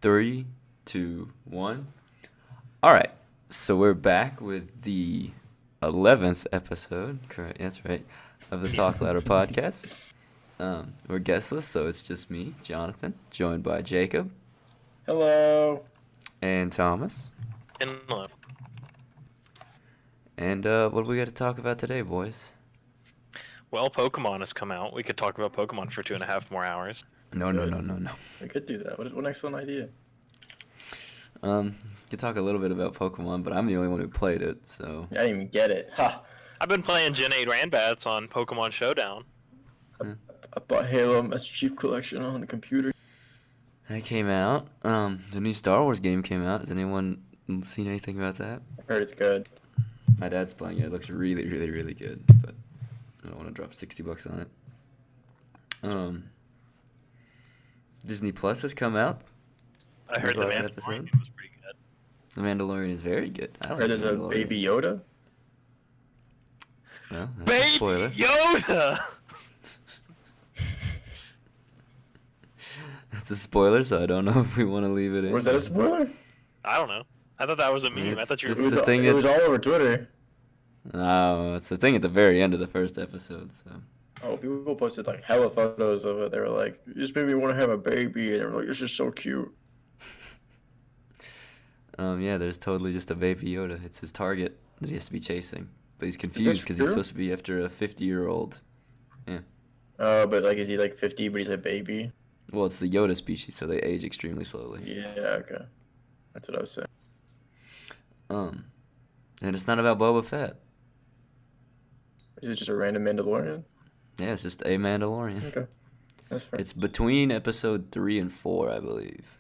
Three, two, one. All right. So we're back with the 11th episode. Correct. That's right. Of the Talk Louder podcast. We're guestless, so it's just me, Jonathan, joined by Jacob Hello. and Thomas. Hello. And what do we got to talk about today, boys? Well, Pokemon has come out. We could talk about Pokemon for 2.5 more hours. No. We could do that. What an excellent idea. Could talk a little bit about Pokemon, but I'm the only one who played it, so. I didn't even get it. Ha! I've been playing Gen 8 Ranbats on Pokemon Showdown. I bought Halo Master Chief Collection on the computer. That came out. The new Star Wars game came out. Has anyone seen anything about that? I heard it's good. My dad's playing it. It looks really, really, really good, but I don't want to drop $60 on it. Disney Plus has come out. I heard Since the last Mandalorian episode. game was pretty good. The Mandalorian is very good. I I like heard there's The a Mandalorian. Baby Yoda. Well, that's a Baby spoiler. Yoda! That's a spoiler, so I don't know if we want to leave it in. Was that a spoiler? I don't know. I thought that was a meme. I It's- thought you were... it's the thing it that- was all over Twitter. Oh, it's the thing at the very end of the first episode, so. Oh, people posted like hella photos of it. They were like, "This made me want to have a baby," and they were like, "This is so cute." Yeah, there's totally just a Baby Yoda. It's his target that he has to be chasing. But he's confused because he's true? supposed to be after a 50-year-old. But like, is he like 50, but he's a baby? Well, it's the Yoda species, so they age extremely slowly. Yeah, okay. That's what I was saying. And it's not about Boba Fett. Is it just a random Mandalorian? Yeah, it's just a Mandalorian. Okay, that's fair. It's between episode 3 and 4, I believe.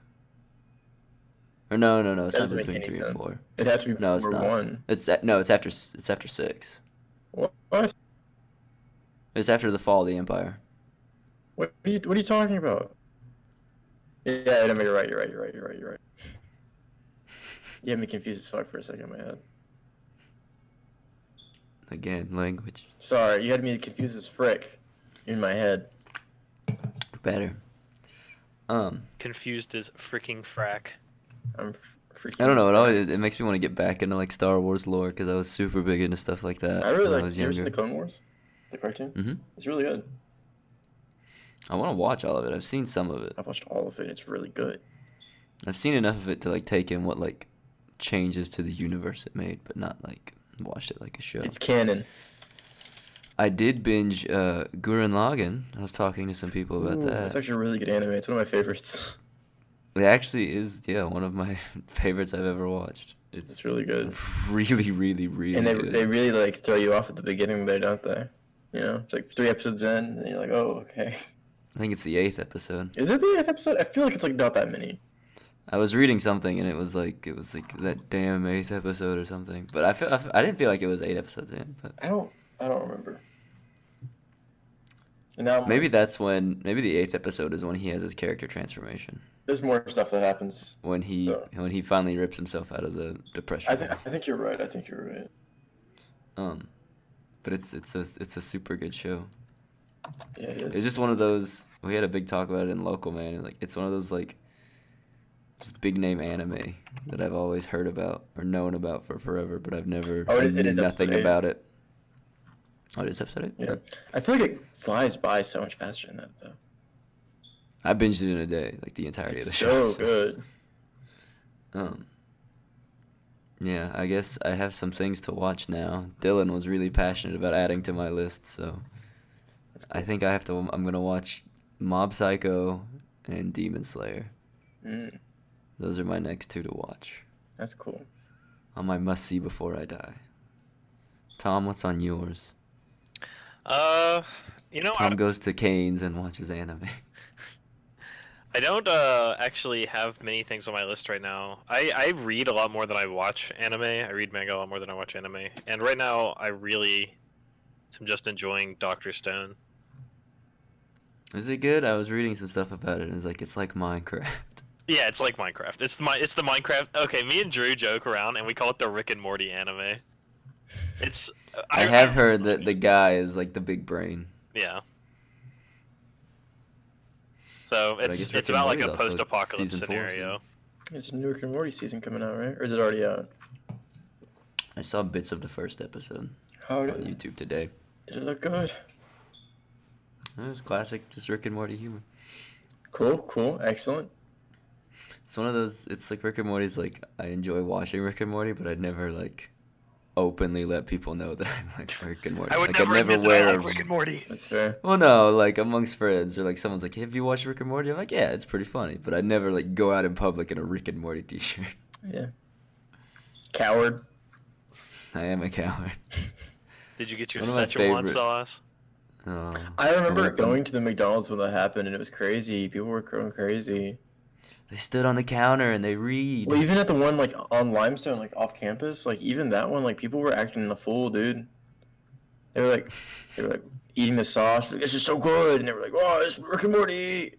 Or no, it's That not doesn't make between any 3 and sense. 4. It had to be No, it's number not. one. It's after 6. What? It's after the fall of the Empire. What are you talking about? Yeah, I mean, you're right. You're right. You had me confused as fuck for a second in my head. Again, language. Sorry, you had me confused as frick in my head. Better. Confused as freaking frack. I'm freaking. I don't know. It makes me want to get back into like Star Wars lore because I was super big into stuff like that I really when I like. was You ever seen younger. the Clone Wars? The cartoon? Mm-hmm. It's really good. I want to watch all of it. I've seen some of it. I watched all of it. It's really good. I've seen enough of it to like take in what like changes to the universe it made, but not like watched it like a show. It's canon. I did binge Gurren Lagann. I was talking to some people about Ooh, that. It's actually a really good anime. It's one of my favorites. It actually is, yeah, one of my favorites I've ever watched. It's really good. Really, really, really And they good. they really like throw you off at the beginning there, don't they? You know, it's like 3 episodes in, and you're like, oh, okay. I think it's the 8th episode. Is it the 8th episode? I feel like it's like not that many. I was reading something and it was like that damn 8th episode or something. But I didn't feel like it was 8 episodes in. But I don't remember. And now maybe the 8th episode is when he has his character transformation. there's more stuff that happens. When he finally rips himself out of the depression. I think you're right. But it's a super good show. Yeah, it It's is. just one of those. We had a big talk about it in local, man. And like, it's one of those like, just big name anime that I've always heard about or known about for forever, but I've never Oh, it is knew episode nothing 8. about it. Oh, it is episode 8? Yeah. I feel like it flies by so much faster than that, though. I binged it in a day, like the entirety of the It's show. so good. Yeah, I guess I have some things to watch now. Dylan was really passionate about adding to my list, so That's cool. I think I'm gonna watch Mob Psycho and Demon Slayer. Mm, Those are my next 2 to watch that's cool. on my must see before I die. Tom, what's on yours? You know, Tom goes to Cane's and watches anime. I don't actually have many things on my list right now. I read a lot more than I watch anime. I read manga a lot more than I watch anime. And right now, I really am just enjoying Doctor Stone. Is it good? I was reading some stuff about it and it's like Minecraft. Yeah, it's like Minecraft. It's the Minecraft. Okay, me and Drew joke around, and we call it the Rick and Morty anime. It's. I have heard that the guy is like the big brain. Yeah. So But I guess Rick it's and about like Morty's a also post-apocalypse season 4, scenario. There's a new Rick and Morty season coming out, right? Or is it already out? I saw bits of the first episode How on did, YouTube today. did it look good? It was classic, just Rick and Morty humor. Cool, excellent. It's one of those. It's like Rick and Morty's. Like I enjoy watching Rick and Morty, but I'd never like openly let people know that I like Rick and Morty. I would like never I'd admit never that I wear. like Rick and Morty. That's fair. Well, no, like amongst friends or like someone's like, "Have you watched Rick and Morty?" I'm like, "Yeah, it's pretty funny," but I'd never like go out in public in a Rick and Morty T-shirt. Yeah. Coward. I am a coward. Did you get your One of my Szechuan favorite- sauce? Oh, I remember welcome. going to the McDonald's when that happened, and it was crazy. People were going crazy. They stood on the counter and they read. Well, even at the one like on Limestone, like off campus, like even that one, like people were acting the fool, dude. They were like eating the sauce. Like, this is so good, and they were like, "Oh, it's Rick and Morty."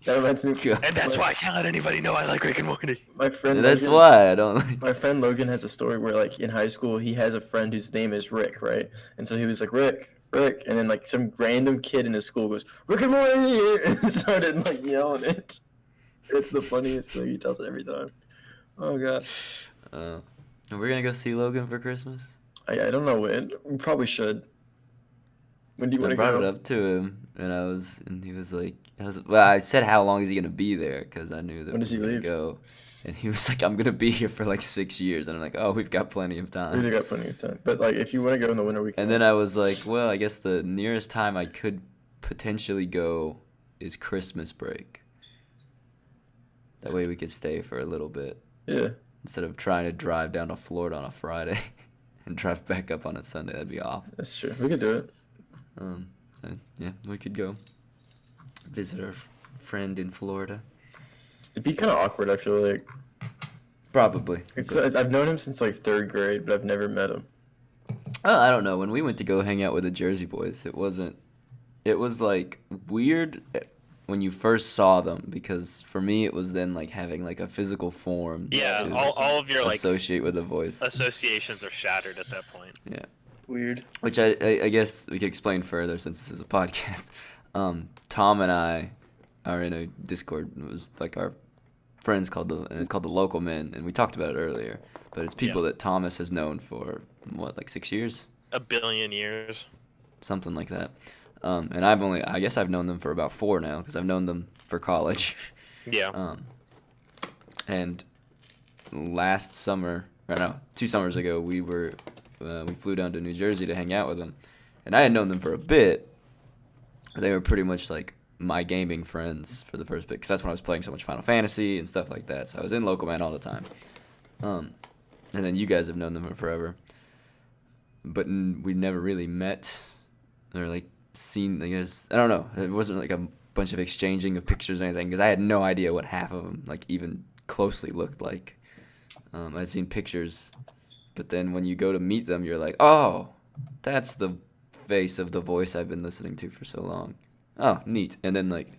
That reminds me. God. And that's why I can't let anybody know I like Rick and Morty. My friend. That's Logan, why I don't like. My friend Logan has a story where like in high school he has a friend whose name is Rick, right? And so he was like Rick, and then like some random kid in his school goes Rick and Morty, and started like yelling it. It's the funniest thing. He tells it every time. Oh god. And we're gonna go see Logan for Christmas. I don't know when. We probably should. When do you want I to brought go? it up to him, and he was like, well, I said, how long is he gonna be there? Because I knew that When does we he were gonna leave? go, and he was like, I'm gonna be here for like 6 years, and I'm like, oh, we've got plenty of We time. got plenty of time. But like, if you want to go in the winter, we can. And then I was like, well, I guess the nearest time I could potentially go is Christmas break. That way we could stay for a little bit Yeah. instead of trying to drive down to Florida on a Friday and drive back up on a Sunday. That'd be awful. That's true. We could do it. Yeah, we could go visit our friend in Florida. It'd be kind of awkward. I feel like Probably. I've known him since like 3rd grade, but I've never met him. Well, I don't know. When we went to go hang out with the Jersey Boys, it was like weird when you first saw them, because for me it was then like having like a physical form Yeah, to all of your like associate with the voice. associations are shattered at that point. Yeah. Weird. Which I guess we could explain further since this is a podcast. Tom and I are in a Discord. It was like our friends and it's called the Local Men, and we talked about it earlier. But it's people that Thomas has known for like 6 years, A billion years. something like that. And I guess I've known them for about 4 now, because I've known them for college. Yeah. And last summer, or no, 2 summers ago, we flew down to New Jersey to hang out with them, and I had known them for a bit. They were pretty much like my gaming friends for the first bit, because that's when I was playing so much Final Fantasy and stuff like that. So I was in Local Man all the time. And then you guys have known them for forever, but we never really met or like seen. I guess I don't know. It wasn't like a bunch of exchanging of pictures or anything, because I had no idea what half of them like even closely looked like. I'd seen pictures, but then when you go to meet them, you're like, oh, that's the face of the voice I've been listening to for so long. Oh, neat. And then like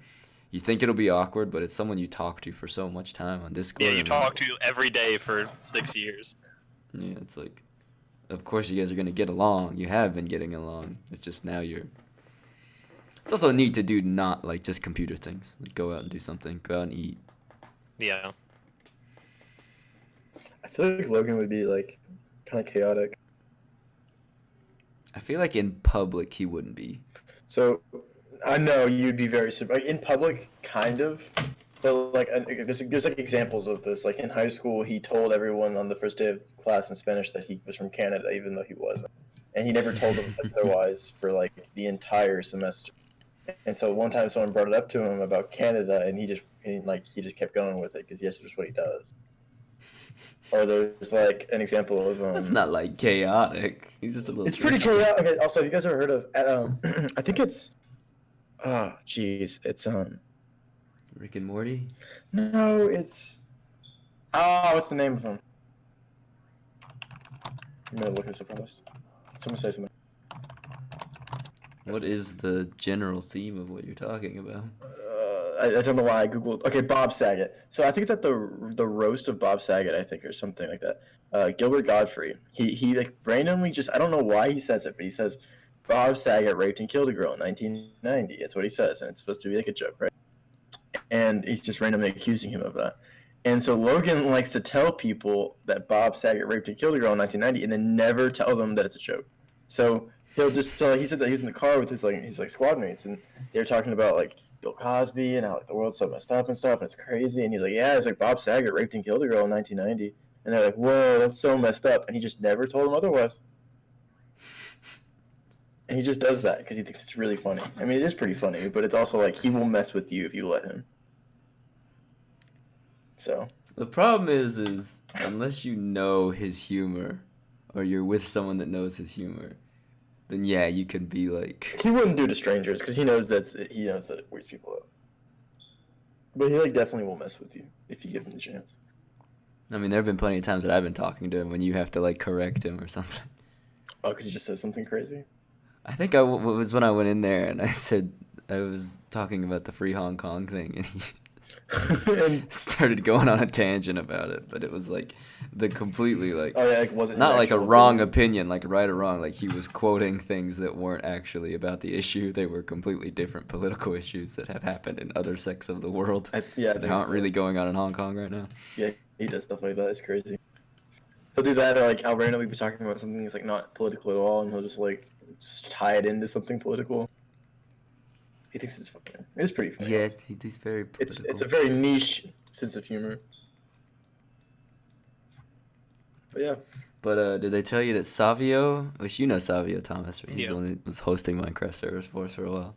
you think it'll be awkward, but it's someone you talk to for so much time on Discord. Yeah, you and talk to every day for 6 years. Yeah, it's like, of course you guys are gonna get along. You have been getting along. It's just now you're. It's also neat to do not like just computer things. Like go out and do something. Go out and eat. Yeah. I feel like Logan would be like kind of chaotic. I feel like in public he wouldn't be. I know you'd be very like, in public, kind of. But like, there's like examples of this. Like in high school, he told everyone on the first day of class in Spanish that he was from Canada, even though he wasn't, and he never told them otherwise for like the entire semester. And so one time, someone brought it up to him about Canada, and he just kept going with it because yes, it's just what he does. Or there's like an example of That's not like chaotic. He's just a little. It's pretty chaotic. Okay, also, have you guys ever heard of? I think it's. Oh, jeez, it's Rick and Morty. No, it's. Oh, what's the name of him? I'm gonna look this up first. Someone say something. What is the general theme of what you're talking about? I don't know why I googled. Okay, Bob Saget. So I think it's at the roast of Bob Saget, I think, or something like that. Gilbert Godfrey. He like randomly just, I don't know why he says it, but he says Bob Saget raped and killed a girl in 1990. That's what he says, and it's supposed to be like a joke, right? And he's just randomly accusing him of that. And so Logan likes to tell people that Bob Saget raped and killed a girl in 1990, and then never tell them that it's a joke. So he'll just tell. He said that he was in the car with his squad mates, and they were talking about like Bill Cosby and how like, the world's so messed up and stuff, and it's crazy. And he's like, yeah, it's like Bob Saget raped and killed a girl in 1990, and they're like, whoa, that's so messed up. And he just never told them otherwise. And he just does that because he thinks it's really funny. I mean, it is pretty funny, but it's also like he will mess with you if you let him. So The problem is unless you know his humor, or you're with someone that knows his humor, then yeah, you could be like. he wouldn't do it to strangers because he knows that it weirds people out. But he like definitely will mess with you if you give him the chance. I mean, there have been plenty of times that I've been talking to him when you have to like correct him or something. Oh, because he just says something crazy. I think it was when I went in there and I said I was talking about the free Hong Kong thing, and he And, started going on a tangent about it, but it was like the completely like oh yeah, like wasn't not an like a actual wrong opinion, like right or wrong. Like he was quoting things that weren't actually about the issue. They were completely different political issues that have happened in other sects of the world I that think aren't so. really going on in Hong Kong right now. Yeah, he does stuff like that. It's crazy. He'll do that, or like I'll randomly be talking about something that's like not political at all, and he'll just tie it into something political. He thinks it's funny. It is pretty funny. Yeah, honestly. he's very political. It's a very niche sense of humor. But yeah, But did they tell you that Savio, which you know Savio Thomas, right? He's Yeah. the one that was hosting Minecraft servers for us for a while.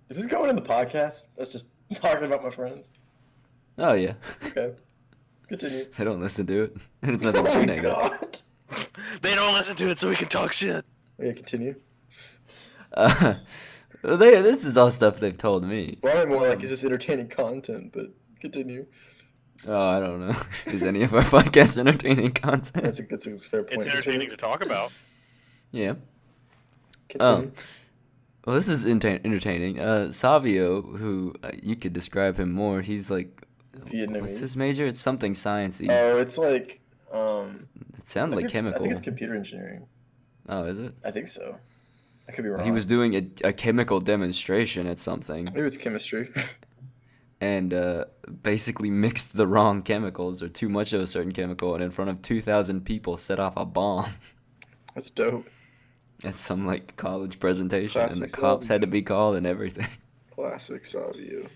is this going in the podcast? That's just talking about my friends. Oh yeah, Okay, continue. they don't listen to it, and it's nothing Oh too my negative. god. They don't listen to it, so we can talk shit. Yeah, continue. This is all stuff they've told me. Well, I'm more like, is this entertaining content? But continue. Oh, I don't know. Is any of our podcasts entertaining content? That's a fair point. It's entertaining to talk about. Yeah. Continue. Well, this is entertaining. Savio, who you could describe him more. He's like, Vietnamese. what's his major? It's something sciencey. Oh, it's like It sounded like I chemical. think it's computer engineering. Oh, is it? I think so. I could be wrong. He was doing a chemical demonstration at something, Maybe it's chemistry. and basically mixed the wrong chemicals or too much of a certain chemical, and in front of 2,000 people set off a bomb That's dope. at some like college presentation, and the Classic cops had to Savio. be called and everything. Classic Savio.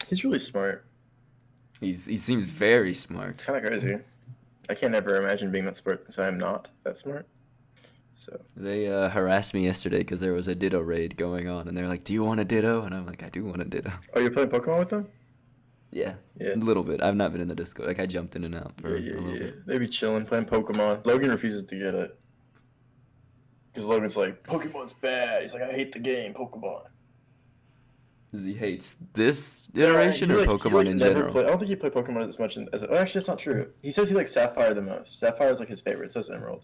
He's really smart. He seems very smart. It's kind of crazy. I can't ever imagine being that smart since I am not that smart. So They harassed me yesterday because there was a Ditto raid going on, and they're like, "Do you want a Ditto?" And I'm like, "I do want a Ditto." oh, you're playing Pokemon with them? Yeah, Yeah. a little bit. I've not been in the Discord. Like I jumped in and out for Yeah, a little bit. They be chilling, playing Pokemon. Logan refuses to get it. Because Logan's like, Pokemon's bad. He's like, I hate the game, Pokemon. Because he hates this iteration or Pokemon in general. I don't think he played Pokemon as much as. Oh, actually, that's not true. He says he likes Sapphire the most. Sapphire is like his favorite, so is Emerald.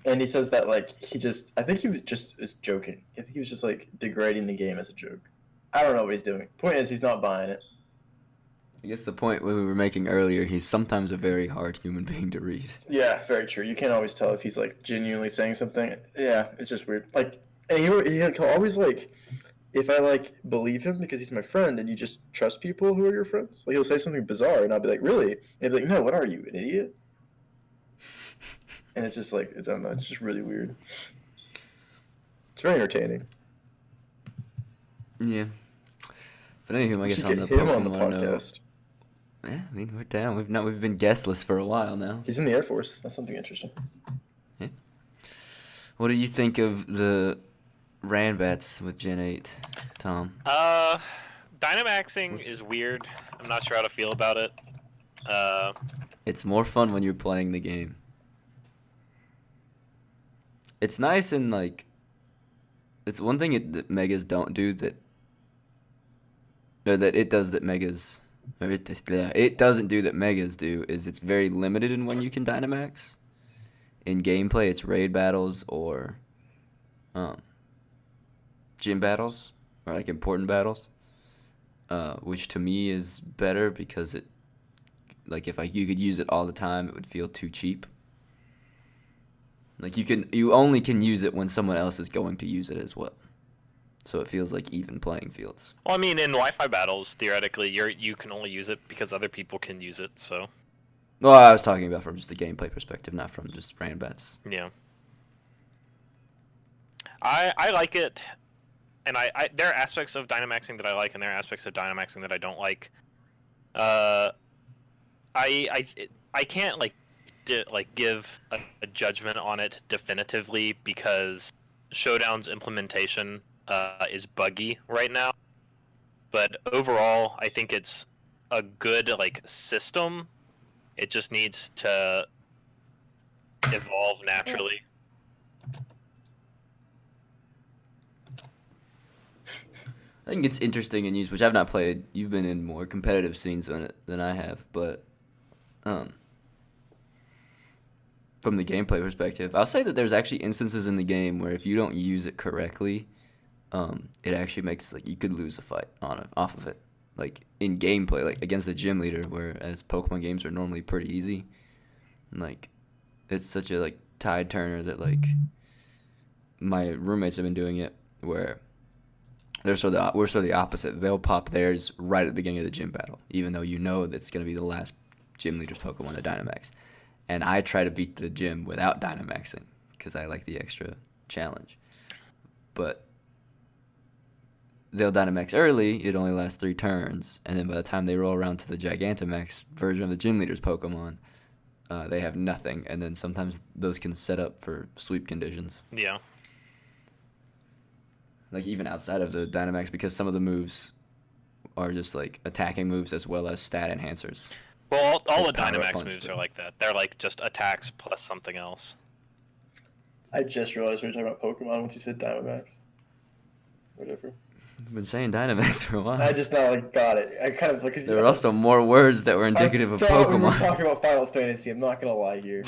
And he says that like I think he was just is joking. I think he was just like degrading the game as a joke. I don't know what he's doing. Point is, he's not buying it. I guess the point we were making earlier, he's sometimes a very hard human being to read. Yeah, very true. You can't always tell if he's like genuinely saying something. Yeah, it's just weird. Like, and he'll always like, if I like believe him because he's my friend, and you just trust people who are your friends. Like he'll say something bizarre, and I'll be like, really? And he'll be like, no, what are you, an idiot? And it's just like, I don't know, it's just really weird. It's very entertaining. Yeah. But anywho, I We guess should on the get him on the Pokemon note, podcast. I mean we're down. We've been guestless for a while now. He's in the Air Force. That's something interesting. What do you think of the Ranbats with Gen 8, Tom? Dynamaxing is weird. I'm not sure how to feel about it. It's more fun when you're playing the game. It's nice and like, it's one thing that Megas don't do that, or that it does that Megas, or it doesn't do that Megas do, is it's very limited in when you can Dynamax. In gameplay, it's raid battles or gym battles, or like important battles, which to me is better because it, like if you could use it all the time, it would feel too cheap. Like you only can use it when someone else is going to use it as well. So it feels like even playing fields. Well, I mean, in Wi-Fi battles, theoretically, you can only use it because other people can use it. So. Well, I was talking about from just a gameplay perspective, not from just random bets. Yeah. I like it, and I there are aspects of Dynamaxing that I like, and there are aspects of Dynamaxing that I don't like. I can't give a judgment on it definitively because Showdown's implementation is buggy right now. But overall, I think it's a good system. It just needs to evolve naturally. I think it's interesting in use, which I've not played. You've been in more competitive scenes than I have, but from the gameplay perspective, I'll say that there's actually instances in the game where if you don't use it correctly, it actually makes you could lose a fight off of it. Like in gameplay, like against the gym leader, whereas Pokemon games are normally pretty easy. And, it's such a tide turner that my roommates have been doing it where we're sort of the opposite. They'll pop theirs right at the beginning of the gym battle, even though you know that's going to be the last gym leader's Pokemon to Dynamax. And I try to beat the gym without Dynamaxing because I like the extra challenge. But they'll Dynamax early, it only lasts 3 turns, and then by the time they roll around to the Gigantamax version of the gym leader's Pokemon, they have nothing, and then sometimes those can set up for sweep conditions. Yeah. Even outside of the Dynamax, because some of the moves are just attacking moves as well as stat enhancers. Well, all the Dynamax moves are like that. They're just attacks plus something else. I just realized we were talking about Pokemon once you said Dynamax. Whatever. I've been saying Dynamax for a while. I just now got it. I kind of there were also more words that were indicative of Pokemon. We were talking about Final Fantasy. I'm not gonna lie here.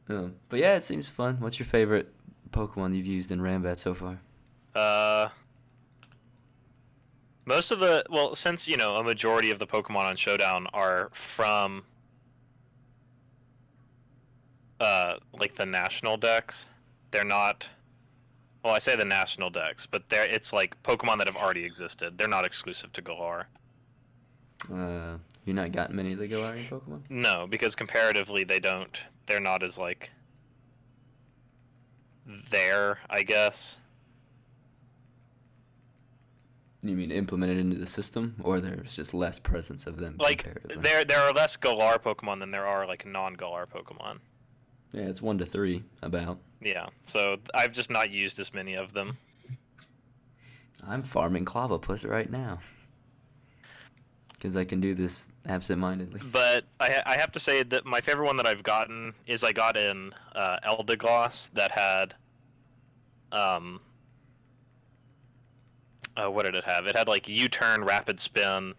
But yeah, it seems fun. What's your favorite Pokemon you've used in Rambat so far? Most of since a majority of the Pokemon on Showdown are from the national decks, they're not. Well, I say the national decks, but it's Pokemon that have already existed. They're not exclusive to Galar. You not got many of the Galarian Pokemon? No, because comparatively they're not as there, I guess. You mean implemented into the system, or there's just less presence of them comparatively? There are less Galar Pokemon than there are non-Galar Pokemon. Yeah, it's 1 to 3 about. Yeah, so I've just not used as many of them. I'm farming Clavapus right now. Because I can do this absent-mindedly. But I have to say that my favorite one that I've gotten is I got in Eldegoss that had... what did it have? It had U-turn, rapid spin.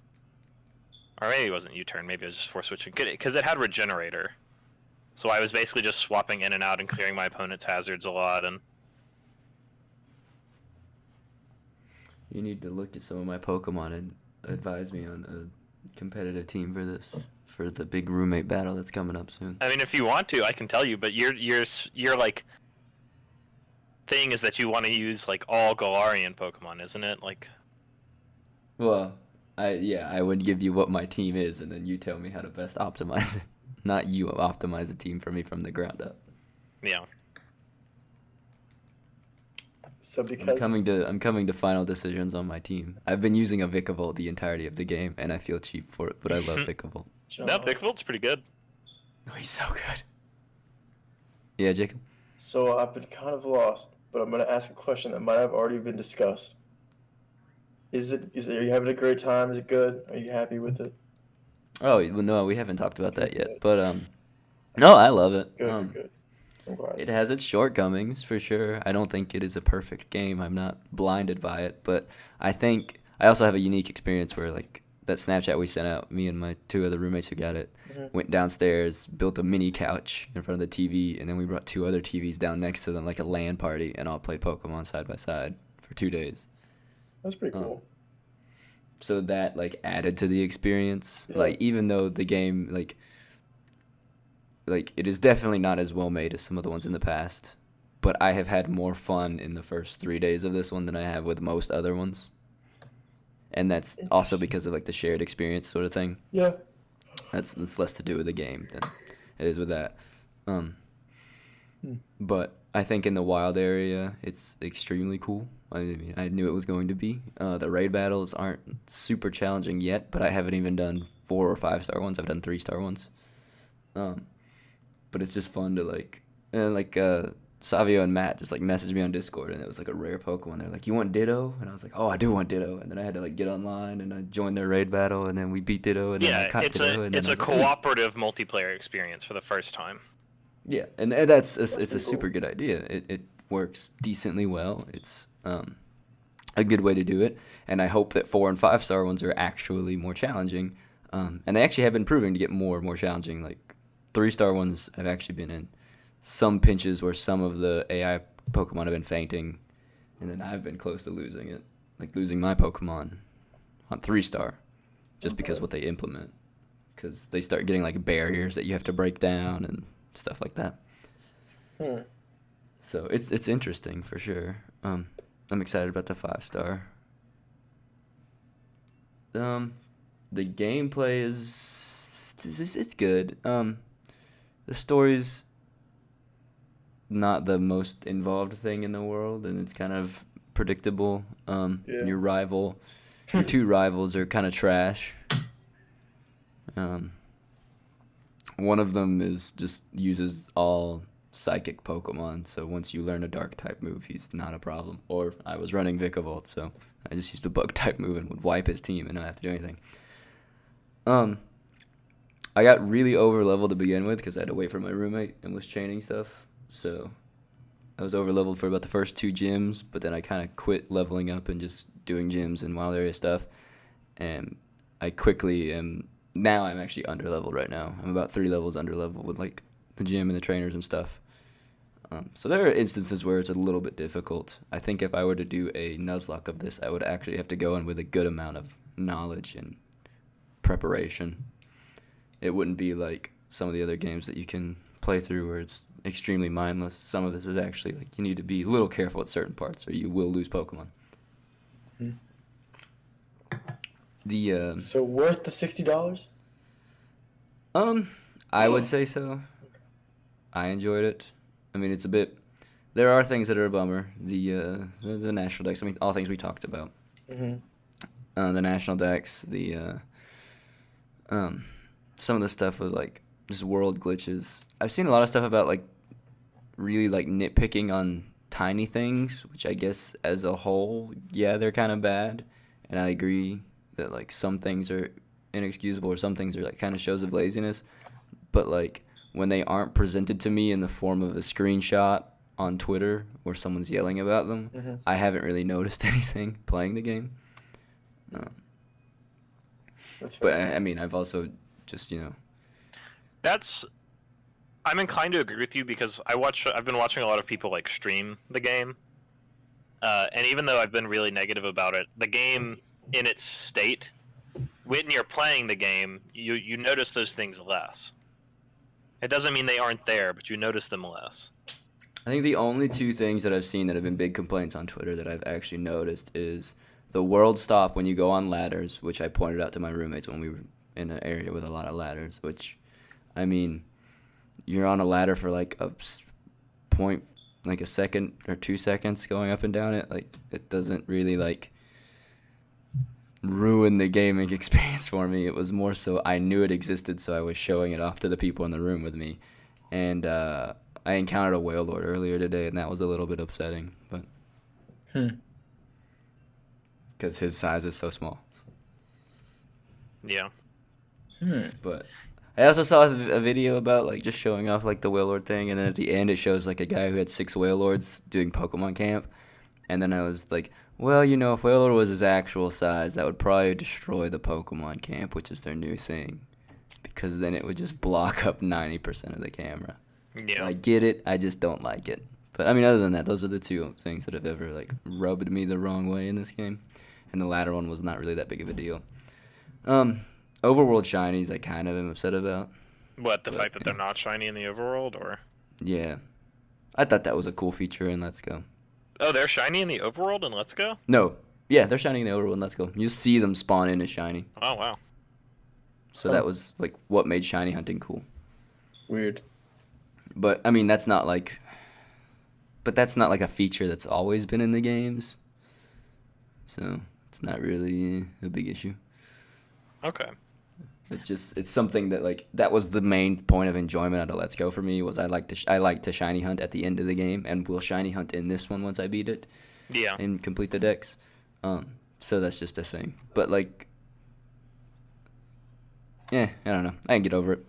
Or maybe it wasn't U-turn, maybe it was just force switching. Because it had regenerator. So I was basically just swapping in and out and clearing my opponent's hazards a lot. And you need to look at some of my Pokemon and advise me on a competitive team for the big roommate battle that's coming up soon. I mean, if you want to, I can tell you. But your thing is that you want to use all Galarian Pokemon, isn't it? Well, I would give you what my team is, and then you tell me how to best optimize it. Not you optimize a team for me from the ground up. Yeah. So because I'm coming to final decisions on my team. I've been using a Vikavolt the entirety of the game, and I feel cheap for it, but I love Vikavolt. No, Vikavolt's pretty good. Oh, he's so good. Yeah, Jacob? So I've been kind of lost, but I'm going to ask a question that might have already been discussed. Are you having a great time? Is it good? Are you happy with it? Oh, well, no, we haven't talked about that yet. But, no, I love it. Good. I'm glad. It has its shortcomings, for sure. I don't think it is a perfect game. I'm not blinded by it. But I think I also have a unique experience where, that Snapchat we sent out, me and my 2 other roommates who got it, went downstairs, built a mini couch in front of the TV, and then we brought 2 other TVs down next to them, like a LAN party, and all played Pokemon side by side for 2 days. That's pretty cool. So that added to the experience. Yeah. Even though the game like it is definitely not as well made as some of the ones in the past, but I have had more fun in the first 3 days of this one than I have with most other ones. And that's also because of like the shared experience sort of thing. Yeah. That's less to do with the game than it is with that. But I think in the wild area, it's extremely cool. I mean, I knew it was going to be. The raid battles aren't super challenging yet, but I haven't even done 4 or 5-star ones. I've done 3-star ones. But it's just fun to Savio and Matt just like messaged me on Discord, and it was like a rare Pokemon. They're like, "You want Ditto?" And I was like, "Oh, I do want Ditto." And then I had to like get online and I joined their raid battle, and then we beat Ditto, and then I caught Ditto. It's a cooperative multiplayer experience for the first time. Yeah, and it's a super good idea. It works decently well. It's a good way to do it, and I hope that 4 and 5-star ones are actually more challenging. And they actually have been proving to get more and more challenging. Like 3-star ones have actually been in some pinches where some of the AI Pokemon have been fainting, and then I've been close to losing it, like losing my Pokemon on 3-star, just because what they implement, because they start getting like barriers that you have to break down and stuff like that. So it's interesting for sure. I'm excited about the 5-star. The gameplay it's good. The story's not the most involved thing in the world, and it's kind of predictable. Your two rivals are kind of trash. One of them uses all psychic Pokemon, so once you learn a dark type move, he's not a problem. Or I was running Vikavolt, so I just used a bug type move and would wipe his team and not have to do anything. I got really over leveled to begin with because I had to wait for my roommate and was chaining stuff. So I was over leveled for about the first 2 gyms, but then I kind of quit leveling up and just doing gyms and wild area stuff. And I quickly now I'm actually under leveled right now. I'm about 3 levels under leveled with like the gym and the trainers and stuff. So there are instances where it's a little bit difficult. I think if I were to do a Nuzlocke of this, I would actually have to go in with a good amount of knowledge and preparation. It wouldn't be like some of the other games that you can play through where it's extremely mindless. Some of this is actually like you need to be a little careful at certain parts or you will lose Pokemon. So worth the $60? I would say so. I enjoyed it. I mean, it's a bit. There are things that are a bummer. The national decks. I mean, all things we talked about. The national decks. Some of the stuff with like just world glitches. I've seen a lot of stuff about like really like nitpicking on tiny things, which I guess as a whole, yeah, they're kind of bad. And I agree that like some things are inexcusable or some things are like kind of shows of laziness. But like when they aren't presented to me in the form of a screenshot on Twitter where someone's yelling about them, I haven't really noticed anything playing the game. That's But fair. I mean, I've also just, I'm inclined to agree with you because I've been watching a lot of people like stream the game, and even though I've been really negative about it, the game in its state, when you're playing the game, you notice those things less. It doesn't mean they aren't there, but you notice them less. I think the only 2 things that I've seen that have been big complaints on Twitter that I've actually noticed is the world stop when you go on ladders, which I pointed out to my roommates when we were in an area with a lot of ladders, which, I mean, you're on a ladder for like a point, like a second or 2 seconds going up and down it. Like, it doesn't really like ruin the gaming experience for me. It was more so I knew it existed, so I was showing it off to the people in the room with me. And I encountered a whale lord earlier today, and that was a little bit upsetting, but because his size is so small. Yeah. But I also saw a video about like just showing off like the whale lord thing, and then at the end it shows like a guy who had 6 whale lords doing Pokemon camp, and then I was like, well, if whale lord was his actual size, that would probably destroy the Pokemon camp, which is their new thing, because then it would just block up 90% of the camera. Yeah. I get it, I just don't like it. But I mean, other than that, those are the 2 things that have ever like rubbed me the wrong way in this game, and the latter one was not really that big of a deal. Overworld shinies, I kind of am upset about. What, the But, fact that they're not shiny in the overworld, or? yeah, I thought that was a cool feature in Let's Go. Oh, they're shiny in the overworld in Let's Go? No, yeah, they're shiny in the overworld in Let's Go. You see them spawn in as shiny. Oh, wow. So that was like what made shiny hunting cool. Weird. But I mean, that's not like a feature that's always been in the games. So it's not really a big issue. Okay. It's something that like that was the main point of enjoyment out of Let's Go for me was I like to shiny hunt at the end of the game, and will shiny hunt in this one once I beat it Yeah. and complete the decks. So that's just a thing. But like, I don't know. I can get over it.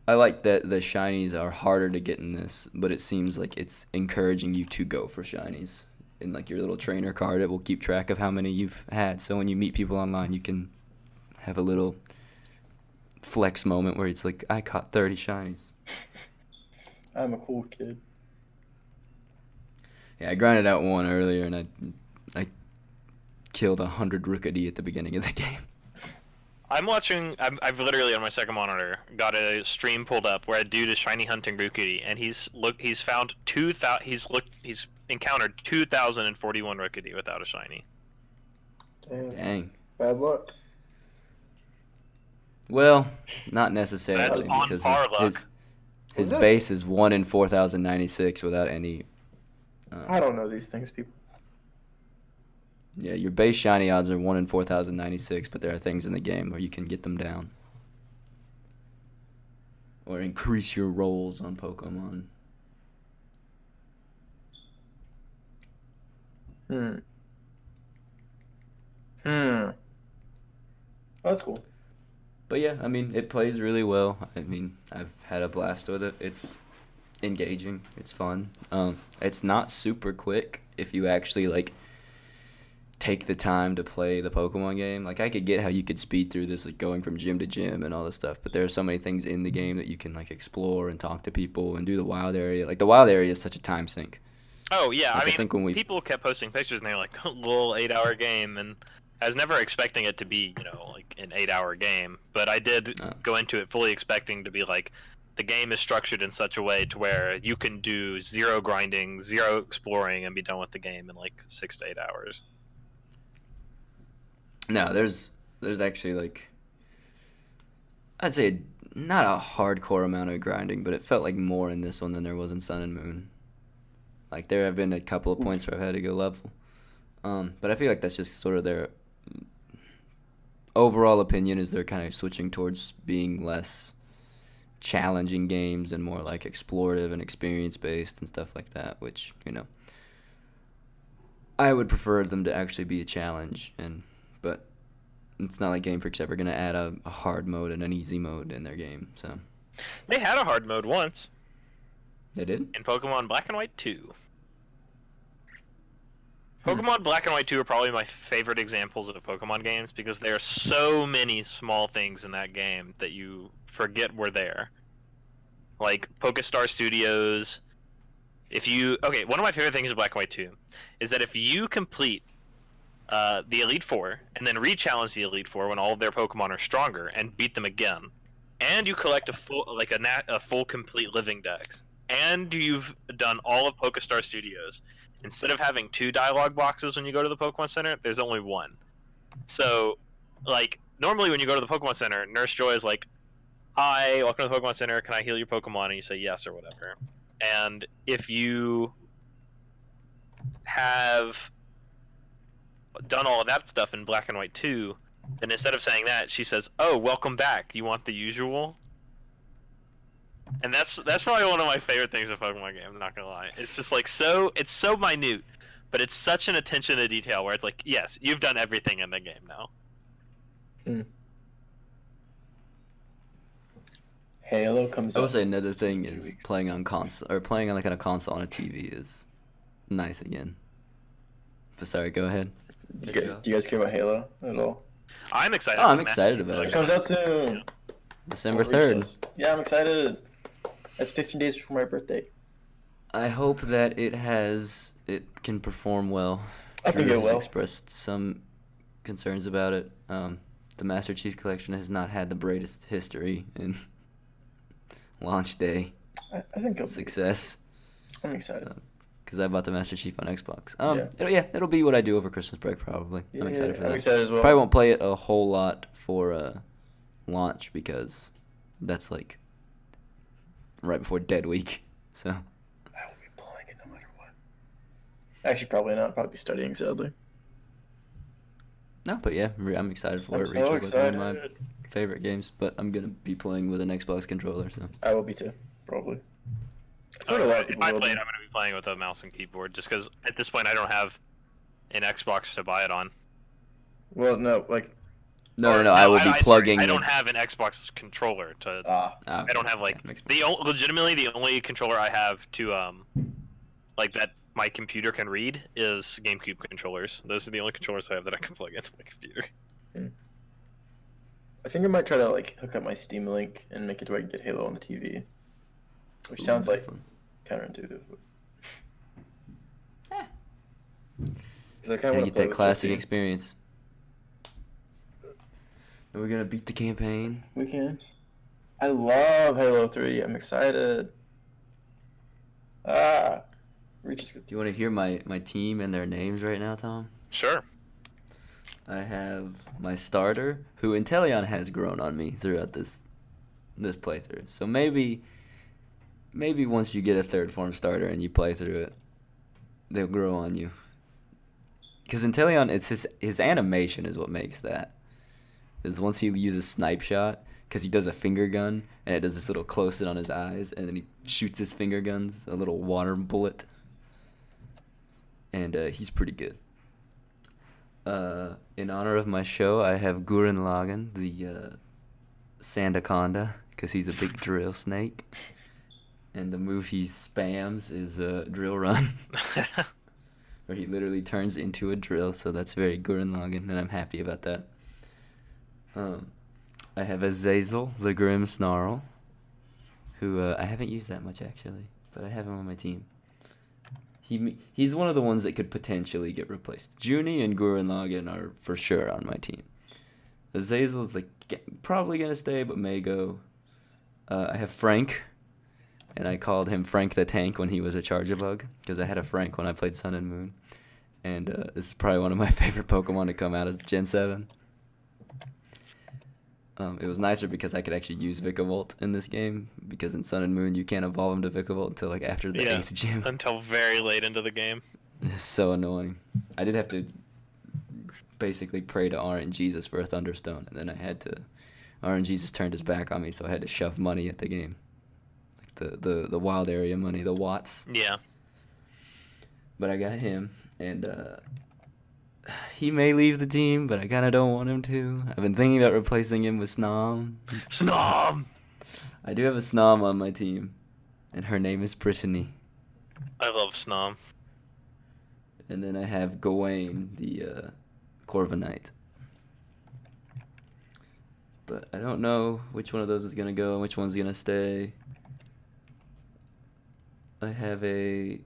I like that the shinies are harder to get in this, but it seems like it's encouraging you to go for shinies. In like your little trainer card, it will keep track of how many you've had. So when you meet people online, you can have a little flex moment where it's like, I caught 30 shinies. I'm a cool kid. Yeah, I grinded out one earlier, and I killed 100 Rookity at the beginning of the game. I'm watching. I've literally on my second monitor got a stream pulled up where a dude is shiny hunting Rookity, and he's found 2,000. He's encountered 2,041 Rookity without a shiny. Dang. Bad luck. Well, not necessarily, That's on because par luck. his Is it? base is 1 in 4,096 without any. I don't know these things, people. Yeah, your base shiny odds are 1 in 4,096, but there are things in the game where you can get them down. Or increase your rolls on Pokemon. That's cool. But yeah, I mean, it plays really well. I mean, I've had a blast with it. It's engaging. It's fun. It's not super quick if you actually, like, take the time to play the Pokemon game. Like, I could get how you could speed through this, like, going from gym to gym and all this stuff, but there are so many things in the game that you can, like, explore and talk to people and do the wild area. Like, the wild area is such a time sink. Oh yeah, Like, I mean, think when people kept posting pictures and they're like, "Little 8-hour game," and I was never expecting it to be, like an 8-hour game. But I did go into it fully expecting to be like, the game is structured in such a way to where you can do 0 grinding, 0 exploring, and be done with the game in like 6 to 8 hours. No, there's actually, like, I'd say not a hardcore amount of grinding, but it felt like more in this one than there was in Sun and Moon. Like, there have been a couple of points where I've had to go level. But I feel like that's just sort of their overall opinion is they're kind of switching towards being less challenging games and more, like, explorative and experience-based and stuff like that, which, I would prefer them to actually be a challenge, but it's not like Game Freak's ever going to add a hard mode and an easy mode in their game, so. They had a hard mode once They did? in Pokemon Black and White 2. Pokemon Black and White 2 are probably my favorite examples of Pokemon games because there are so many small things in that game that you forget were there. Like Pokestar Studios. One of my favorite things in Black and White 2 is that if you complete the Elite Four and then re-challenge the Elite Four when all of their Pokemon are stronger and beat them again, and you collect a full complete living dex, and you've done all of Pokestar Studios, instead of having 2 dialogue boxes when you go to the Pokemon Center, there's only 1. So, like, normally when you go to the Pokemon Center, Nurse Joy is like, "Hi, welcome to the Pokemon Center, can I heal your Pokemon?" And you say yes or whatever. And if you have done all of that stuff in Black and White 2, then instead of saying that, she says, "Oh, welcome back. You want the usual?" And that's probably one of my favorite things in Pokemon game, I'm not gonna lie. It's just like it's so minute, but it's such an attention to detail where it's like, yes, you've done everything in the game now. Halo comes I would out. say another thing is playing on console or playing on like on a console on a TV is nice again. But sorry, go ahead. Do you guys care about Halo at all? I'm excited. Oh, I'm excited about It it. comes out soon. December What reach 3rd. does. Yeah, I'm excited. That's 15 days before my birthday. I hope that it can perform well. I think it Drew's will. expressed some concerns about it. the Master Chief Collection has not had the brightest history in launch day I think it'll success. I'm excited. Because I bought the Master Chief on Xbox. Yeah. It'll be what I do over Christmas break probably. I'm excited for that. I'm excited as well. Probably won't play it a whole lot for launch because that's like right before Dead Week. So I will be playing it no matter what. Actually, probably not. Probably be studying, sadly. no, but yeah, I'm excited for I'm it. so Reach is like one of my excited. favorite games, but I'm gonna be playing with an Xbox controller. So I will be too, probably. I feel like a lot of If people I will play be. it, I'm going to be playing with a mouse and keyboard, just because at this point I don't have an Xbox to buy it on. Well, no, like no, I will be plugging. I don't have an Xbox controller to. I I don't have like legitimately the only controller I have to like that my computer can read is GameCube controllers. Those are the only controllers I have that I can plug into my computer. I think I might try to like hook up my Steam Link and make it where I can get Halo on the TV, which sounds like counterintuitive. Because I kind of Gotta want to get play that with classic Jesse. experience. And we're gonna beat the campaign. We can. I love Halo 3. I'm excited. Reach is good. Do you want to hear my team and their names right now, Tom? Sure. I have my starter, who Inteleon has grown on me throughout this playthrough. So maybe once you get a third form starter and you play through it, they'll grow on you. Because Inteleon, it's his animation is what makes that. Is once he uses snipe shot, because he does a finger gun and it does this little close in on his eyes, and then he shoots his finger guns, a little water bullet, and he's pretty good. In honor of my show, I have Gurren Lagann, the Sandaconda, because he's a big drill snake. And the move he spams is Drill Run, where he literally turns into a drill, so that's very Gurren Lagann, and I'm happy about that. I have Azazel, the Grim Snarl, who I haven't used that much, actually, but I have him on my team. He's one of the ones that could potentially get replaced. Junie and Gurren Lagann are for sure on my team. Azazel's like probably gonna stay, but may go. I have Frank, and I called him Frank the Tank when he was a Charjabug, because I had a Frank when I played Sun and Moon. And this is probably one of my favorite Pokemon to come out as Gen 7. It was nicer because I could actually use Vikavolt in this game, because in Sun and Moon you can't evolve him to Vikavolt until like after the 8th gym. Until very late into the game. It's so annoying. I did have to basically pray to RNGesus for a Thunderstone, and then I had to... RNGesus turned his back on me, so I had to shove money at the game. Like the wild area money, the Watts. Yeah. But I got him, and he may leave the team, but I kind of don't want him to. I've been thinking about replacing him with Snom. Snom! I do have a Snom on my team, and her name is Brittany. I love Snom. And then I have Gawain, the Corviknight. But I don't know which one of those is going to go and which one's going to stay. I have a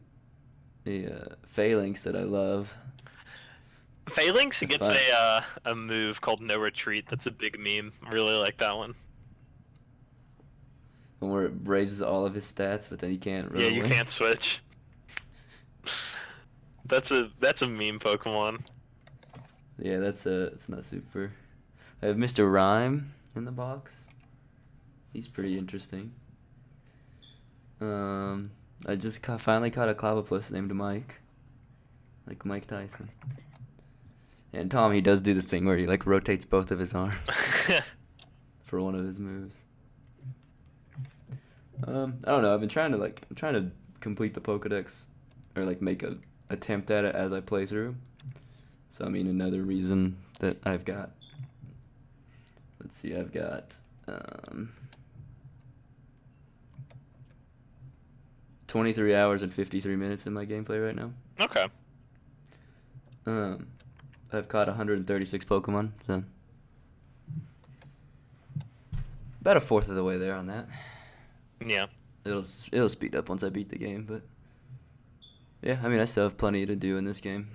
Phalanx that I love. Phalanx gets a move called No Retreat. That's a big meme. I really like that one. One where it raises all of his stats, but then he can't run Yeah, you away. can't switch. That's a meme Pokemon. Yeah, it's not super. I have Mr. Rhyme in the box. He's pretty interesting. I just finally caught a Clobbopus named Mike. Like Mike Tyson. And Tom, he does do the thing where he like rotates both of his arms for one of his moves. I don't know. I'm trying to complete the Pokedex, or like make a attempt at it as I play through. So I mean, another reason that I've got. Let's see, I've got 23 hours and 53 minutes in my gameplay right now. Okay. I've caught 136 Pokemon, so about a fourth of the way there on that. Yeah. It'll speed up once I beat the game, but yeah, I mean, I still have plenty to do in this game.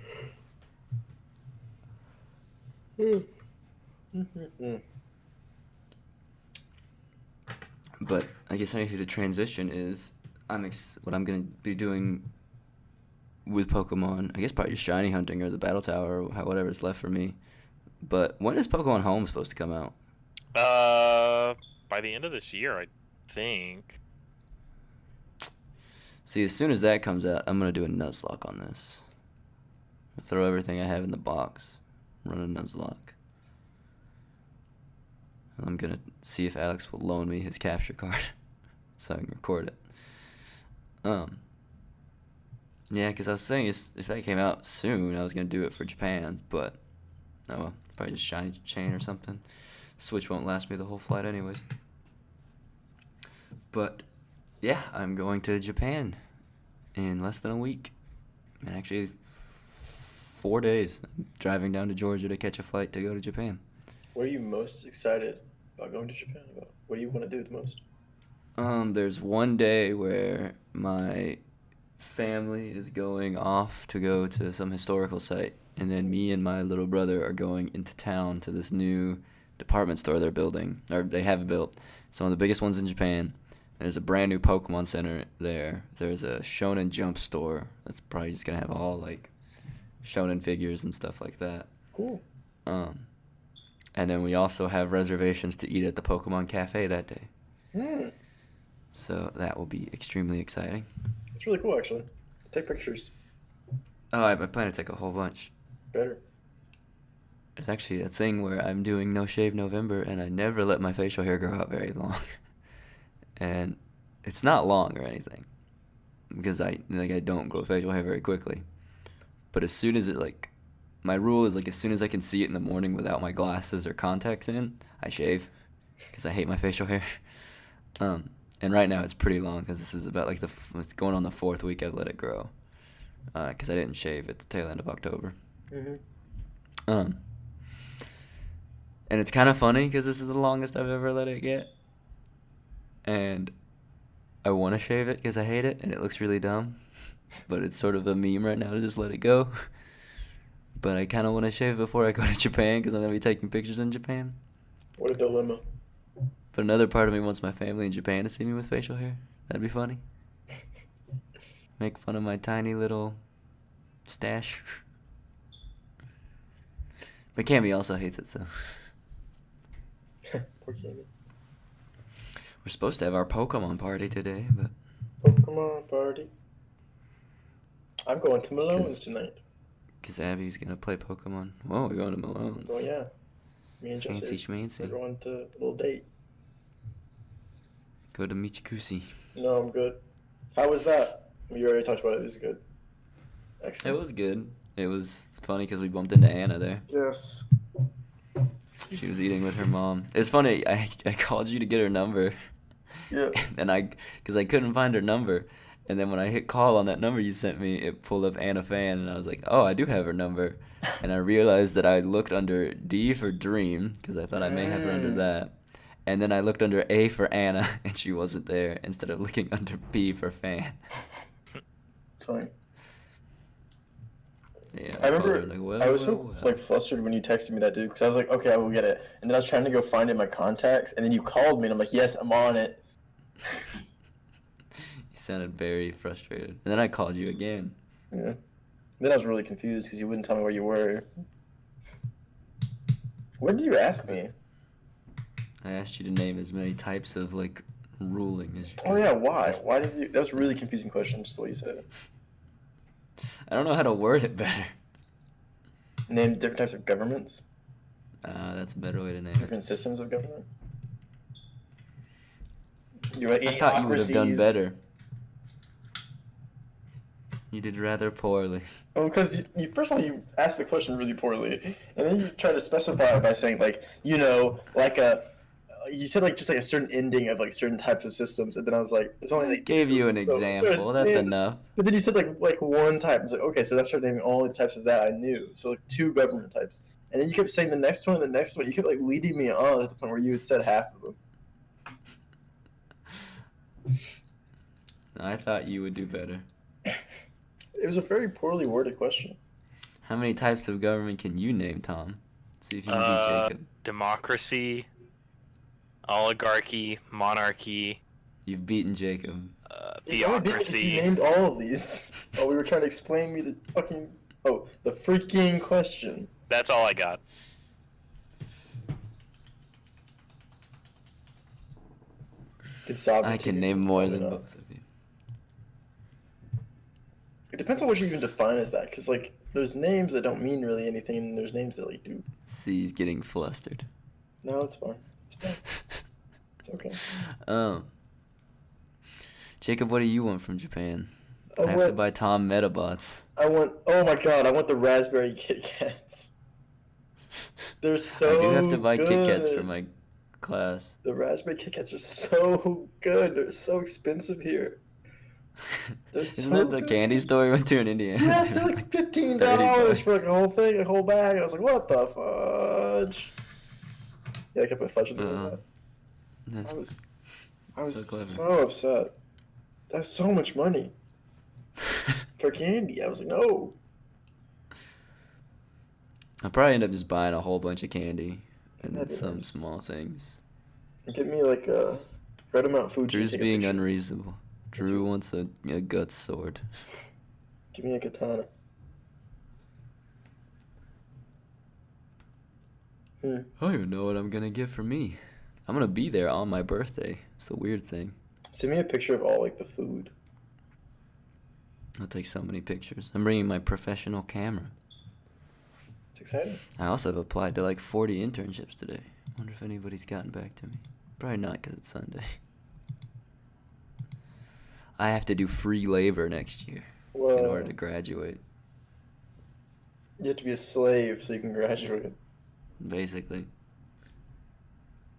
Mm-hmm. But I guess anything to transition is what I'm gonna be doing with Pokemon. I guess probably just shiny hunting or the battle tower or whatever's left for me. But when is Pokemon Home supposed to come out? By the end of this year, I think. See, as soon as that comes out, I'm gonna do a Nuzlocke on this. Throw everything I have in the box, run a Nuzlocke. And I'm gonna see if Alex will loan me his capture card so I can record it. Yeah, because I was thinking if that came out soon, I was gonna do it for Japan, but oh well, probably just shiny chain or something. Switch won't last me the whole flight anyways. But yeah, I'm going to Japan in less than a week, and actually 4 days. I'm driving down to Georgia to catch a flight to go to Japan. What are you most excited about going to Japan about? What do you want to do the most? There's one day where my family is going off to go to some historical site, and then me and my little brother are going into town to this new department store they're building, or they have built. It's one of the biggest ones in Japan. There's a brand new Pokemon Center there. There's a Shonen Jump store that's probably just gonna have all like Shonen figures and stuff like that. Cool. And then we also have reservations to eat at the Pokemon Cafe that day. Mm. So that will be extremely exciting. It's really cool, actually. Take pictures. Oh, I plan to take a whole bunch. Better. There's actually a thing where I'm doing No Shave November, and I never let my facial hair grow out very long. And it's not long or anything, because I don't grow facial hair very quickly. But as soon as my rule is as soon as I can see it in the morning without my glasses or contacts in, I shave, because I hate my facial hair. And right now it's pretty long because this is about it's going on the 4th week I've let it grow, because I didn't shave at the tail end of October. Mm-hmm. And it's kind of funny because this is the longest I've ever let it get. And I want to shave it because I hate it and it looks really dumb. But it's sort of a meme right now to just let it go. But I kind of want to shave before I go to Japan because I'm going to be taking pictures in Japan. What a dilemma. But another part of me wants my family in Japan to see me with facial hair. That'd be funny. Make fun of my tiny little stash. But Cammy also hates it, so. Poor Cammy. We're supposed to have our Pokemon party today, but. Pokemon party. I'm going to Malone's tonight. Because Abby's going to play Pokemon. Whoa, we're going to Malone's. Oh, yeah. Me and Jesse. Fancy schmancy. We're going to a little date. Go to Michikushi. No, I'm good. How was that? You already talked about it. It was good. Excellent. It was good. It was funny because we bumped into Anna there. Yes. She was eating with her mom. It was funny. I called you to get her number. Yeah. And because I couldn't find her number. And then when I hit call on that number you sent me, it pulled up Anna Fan. And I was like, oh, I do have her number. And I realized that I looked under D for Dream because I thought I may have her under that. And then I looked under A for Anna, and she wasn't there, instead of looking under B for Fan. It's fine. Yeah, I remember I was so well. flustered when you texted me that, dude, because I was like, okay, I will get it. And then I was trying to go find it in my contacts, and then you called me, and I'm like, yes, I'm on it. You sounded very frustrated. And then I called you again. Yeah. Then I was really confused because you wouldn't tell me where you were. What did you ask me? I asked you to name as many types of, ruling as you could. Oh, yeah, why? Why did you... That was a really confusing question, just the way you said it. I don't know how to word it better. Name different types of governments. That's a better way to name it. Different systems of government. I thought you would have done better. You did rather poorly. Oh, because first of all, you asked the question really poorly, and then you tried to specify it by saying, you said just a certain ending of certain types of systems, and then I was like, it's only gave you an example. That's enough. But then you said like one type. It's like, okay, so that's started naming all the types of that I knew. So 2 government types, and then you kept saying the next one and the next one. You kept leading me on to the point where you had said half of them. I thought you would do better. It was a very poorly worded question. How many types of government can you name, Tom? See if you can beat Jacob. Democracy, oligarchy, monarchy, You've beaten Jacob. You only beat me 'cause you theocracy. named all of these. Oh, we were trying to explain me the fucking... Oh, the freaking question. That's all I got. Did sovereignty I can name more than enough? both of you. It depends on what you even define as that, because, like, there's names that don't mean really anything, and there's names that, like, do. See, he's getting flustered. No, it's fine. It's fine. It's okay. Jacob, what do you want from Japan? I I have to want, buy Tom Metabots. oh my god, I want the raspberry Kit Kats. They're so I do have to buy good. Kit Kats for my class. The raspberry Kit Kats are so good. They're so expensive here. They're Isn't so that the good. candy store we went to in Indiana? Yes, they're like $15 $30 for like a whole thing, a whole bag. I was like, what the fudge? Yeah, I kept put fudge in there. That's I was so clever. so upset. That's so much money for candy. I was like, no. I'll probably end up just buying a whole bunch of candy and then That'd be some nice. small things. Get me like a Red Mount Fuji. Drew's take a being picture. unreasonable. Drew wants a guts sword. Give me a katana. I don't even know what I'm gonna get for me. I'm gonna be there on my birthday. It's the weird thing. Send me a picture of all like the food. I'll take so many pictures. I'm bringing my professional camera. It's exciting. I also have applied to like 40 internships today. Wonder if anybody's gotten back to me. Probably not because it's Sunday. I have to do free labor next year Well, in order to graduate, you have to be a slave so you can graduate. basically.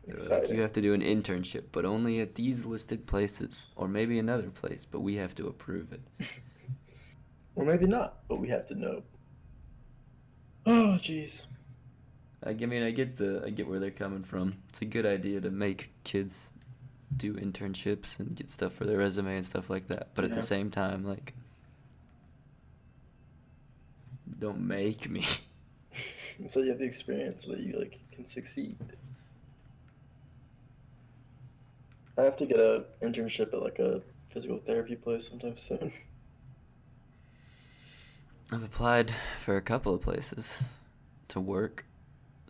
They were like, Exciting. you have to do an internship, but only at these listed places, or maybe another place, but we have to approve it. Or maybe not, but we have to know. Oh, jeez. I mean, I get where they're coming from. It's a good idea to make kids do internships and get stuff for their resume and stuff like that. But at Yeah. the same time, like, don't make me. So you have the experience so that you like can succeed. I have to get a internship at like a physical therapy place sometime soon. I've applied for a couple of places to work,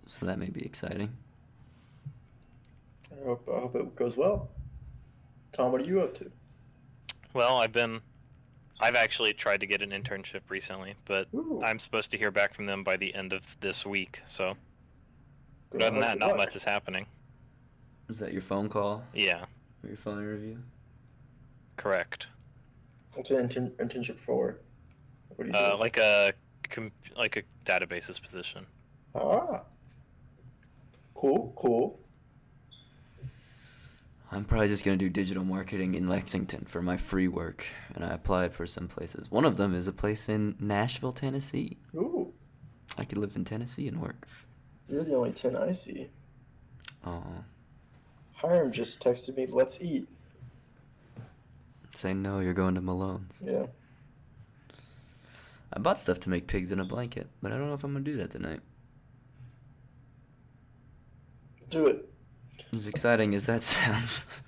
so that may be exciting. I hope it goes well. Tom, what are you up to? Well, I've actually tried to get an internship recently, but Ooh. I'm supposed to hear back from them by the end of this week. So Good other than that, not luck. much is happening. Is that your phone call Yeah, or your phone interview? correct. What's an internship for? What do you do? Like a databases position. Ah. Cool. I'm probably just going to do digital marketing in Lexington for my free work, and I applied for some places. One of them is a place in Nashville, Tennessee. Ooh. I could live in Tennessee and work. You're the only 10 I see. Oh, Hiram just texted me, let's eat. say no, you're going to Malone's. Yeah. I bought stuff to make pigs in a blanket, but I don't know if I'm going to do that tonight. Do it. As exciting as that sounds.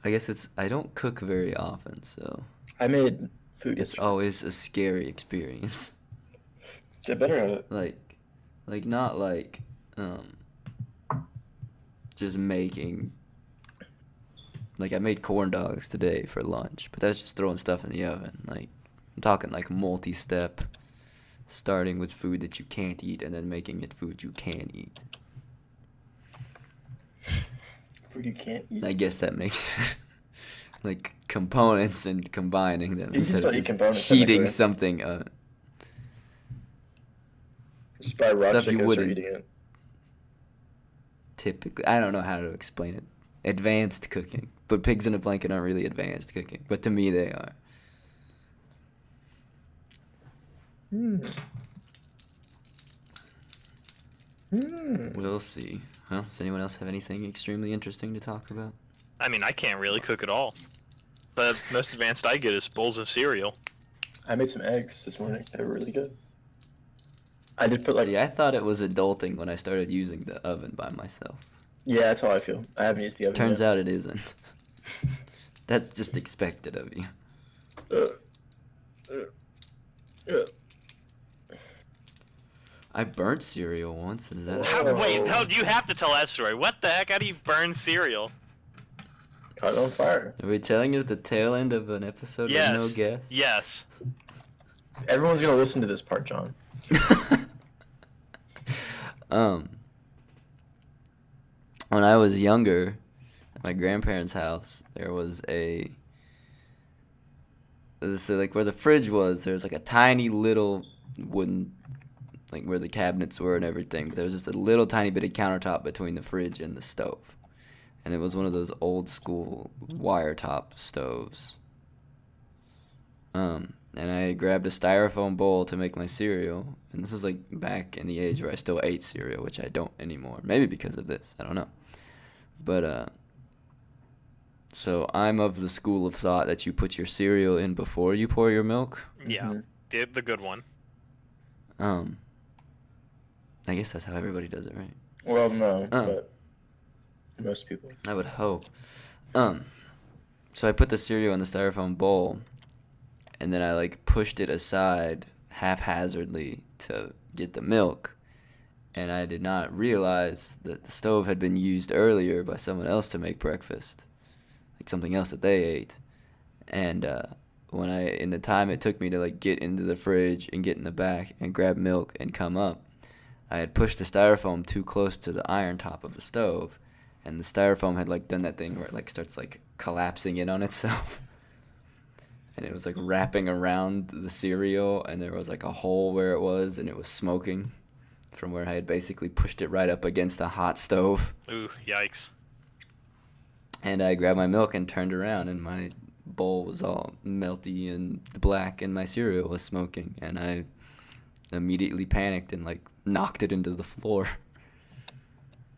I guess I don't cook very often, so I made food. it's always a scary experience. Get better at it. Like not like, just making, like I made corn dogs today for lunch, but that's just throwing stuff in the oven. Like, I'm talking like multi-step, starting with food that you can't eat and then making it food you can eat. Food you can't eat. I guess that makes like components and combining them You can instead still of eat just components, heating technically. something. Just buy raw Stuff you chicken and start wouldn't. eating it. Typically, I don't know how to explain it. Advanced cooking, but pigs in a blanket aren't really advanced cooking, but to me they are. We'll see. Huh? Does anyone else have anything extremely interesting to talk about? I mean, I can't really cook at all. The most advanced I get is bowls of cereal. I made some eggs this morning. They were really good. I did put See, I thought it was adulting when I started using the oven by myself. yeah, that's how I feel. I haven't used the oven Turns yet. out it isn't. That's just expected of you. I burnt cereal once. Is that a story? Wait, no, you have to tell that story. What the heck? How do you burn cereal? Caught it on fire. Are we telling it at the tail end of an episode with no Yes. guests? Yes. Everyone's gonna listen to this part, John. When I was younger, at my grandparents' house, there was so like where the fridge was, there was like a tiny little wooden, like where the cabinets were and everything. But there was just a little tiny bit of countertop between the fridge and the stove, and it was one of those old school wire top stoves. And I grabbed a styrofoam bowl to make my cereal, and this is like back in the age where I still ate cereal, which I don't anymore. Maybe because of this, I don't know. But so I'm of the school of thought that you put your cereal in before you pour your milk. Yeah. The good one. I guess that's how everybody does it, right? Well, no, but most people. I would hope. So I put the cereal in the styrofoam bowl, and then I like pushed it aside haphazardly to get the milk, and I did not realize that the stove had been used earlier by someone else to make breakfast, like something else that they ate. And in the time it took me to like get into the fridge and get in the back and grab milk and come up, I had pushed the styrofoam too close to the iron top of the stove, and the styrofoam had like done that thing where it like starts like collapsing in on itself. And it was like wrapping around the cereal, and there was like a hole where it was, and it was smoking from where I had basically pushed it right up against a hot stove. Ooh, yikes. And I grabbed my milk and turned around, and my bowl was all melty and black, and my cereal was smoking. And I immediately panicked and like knocked it into the floor.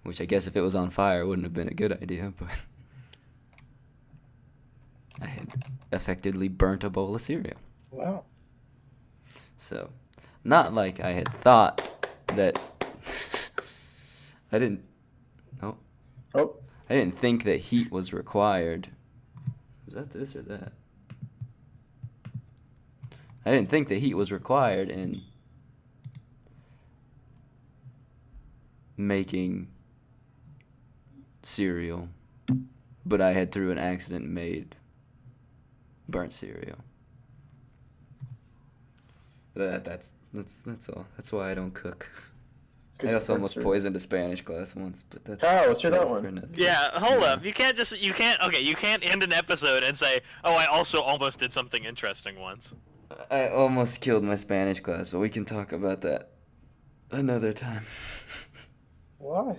Which I guess if it was on fire wouldn't have been a good idea, but I had effectively burnt a bowl of cereal. Wow. So, not like I had thought that I didn't think that heat was required. Was that this or that? I didn't think that heat was required in making cereal, but I had through an accident made burnt cereal. That's all. That's why I don't cook. I also almost poisoned a Spanish class once, but that's let's hear that one. Yeah, hold up. You can't end an episode and say, "Oh, I also almost did something interesting once." I almost killed my Spanish class, but we can talk about that another time. Why?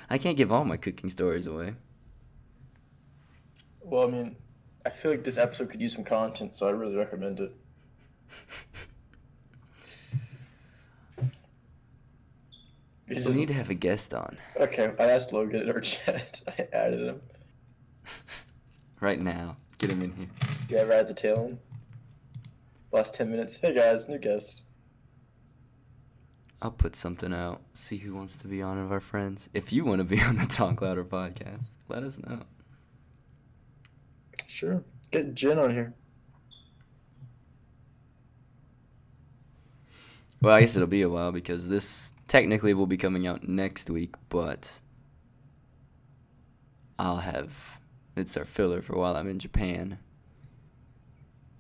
I can't give all my cooking stories away. Well, I mean, I feel like this episode could use some content, so I really recommend it. We need to have a guest on. Okay, I asked Logan in our chat. I added him. Right now. Get him in here. Yeah, right at the tail end. Last 10 minutes. Hey guys, new guest. I'll put something out. See who wants to be on of our friends. If you want to be on the Talk Louder podcast, let us know. Sure. Get Jen on here. Well, I guess it'll be a while because this technically will be coming out next week, but it's our filler for while I'm in Japan.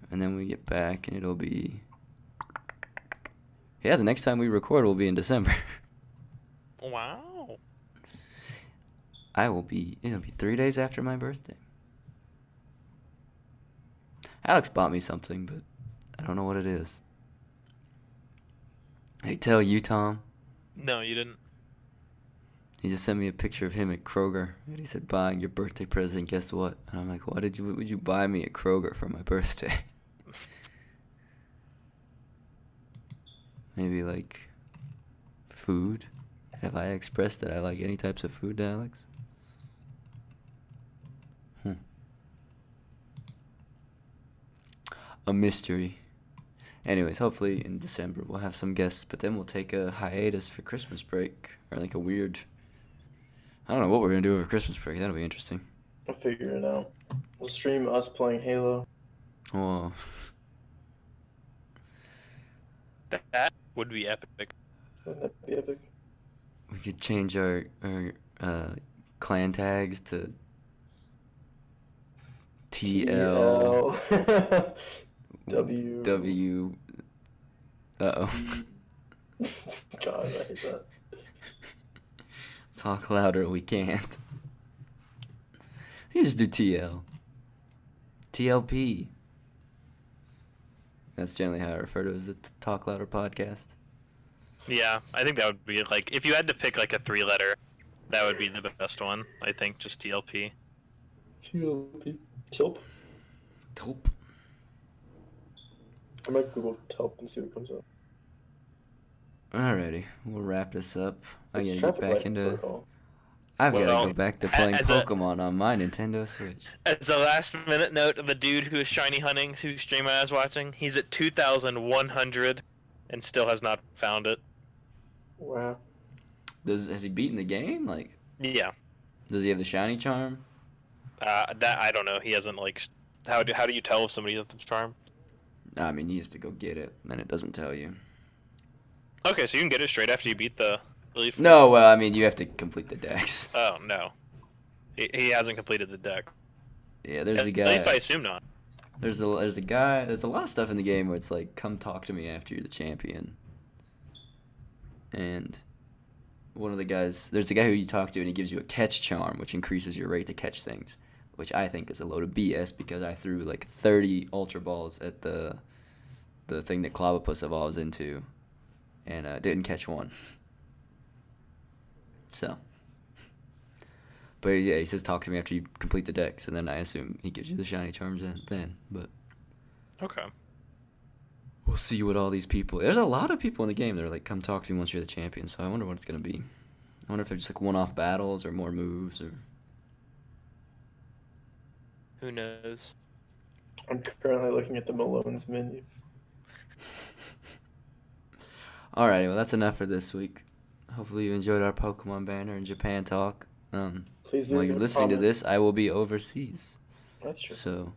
And then we get back and it'll be, the next time we record will be in December. Wow. It'll be 3 days after my birthday. Alex bought me something, but I don't know what it is. Did he tell you, Tom? No, you didn't. He just sent me a picture of him at Kroger, and he said, buying your birthday present, guess what? And I'm like, what would you buy me at Kroger for my birthday? Maybe, like, food? Have I expressed that I like any types of food, Alex? A mystery. Anyways, hopefully in December we'll have some guests, but then we'll take a hiatus for Christmas break, or like a weird. I don't know what we're gonna do over Christmas break. That'll be interesting. I'll figure it out. We'll stream us playing Halo. Oh, That would be epic. Wouldn't that be epic? we could change our clan tags to TL TL. W. W. Uh-oh. God, I hate that. Talk louder, we can't. You just do TL. TLP. That's generally how I refer to it as the Talk Louder podcast. Yeah, I think that would be like if you had to pick like a 3-letter, that would be the best one. I think just TLP. TLP. Tilp. Tulp. I might Google Tilp and see what comes up. Alrighty, we'll wrap this up. I It's gotta get traffic back light into. protocol. I've gotta Well, go back to playing as a- Pokemon on my Nintendo Switch. As a last minute note of the dude who is shiny hunting, whose stream I was watching, he's at 2,100 and still has not found it. Wow. Has he beaten the game? Like, Yeah, does he have the shiny charm? that I don't know. He hasn't like. How do you tell if somebody has the charm? I mean, he has to go get it, and it doesn't tell you. Okay, so you can get it straight after you beat the leaf. No, well, I mean, you have to complete the dex. Oh no, he hasn't completed the deck. Yeah, there's a guy. At least I assume not. There's a guy. There's a lot of stuff in the game where it's like, come talk to me after you're the champion. And one of the guys, there's a guy who you talk to, and he gives you a catch charm, which increases your rate to catch things, which I think is a load of BS because I threw like 30 Ultra Balls at the thing that Clobbopus evolves into, and didn't catch one. So. But yeah, he says talk to me after you complete the dex, and then I assume he gives you the shiny charms then. But Okay. we'll see what all these people. There's a lot of people in the game that are like, come talk to me once you're the champion. So I wonder what it's gonna be. I wonder if they're just like one-off battles or more moves or. Who knows? I'm currently looking at the Malone's menu. Alrighty, well that's enough for this week. Hopefully you enjoyed our Pokemon banner and Japan talk. Please While leave you're a listening to comment. this, I will be overseas. That's true. So,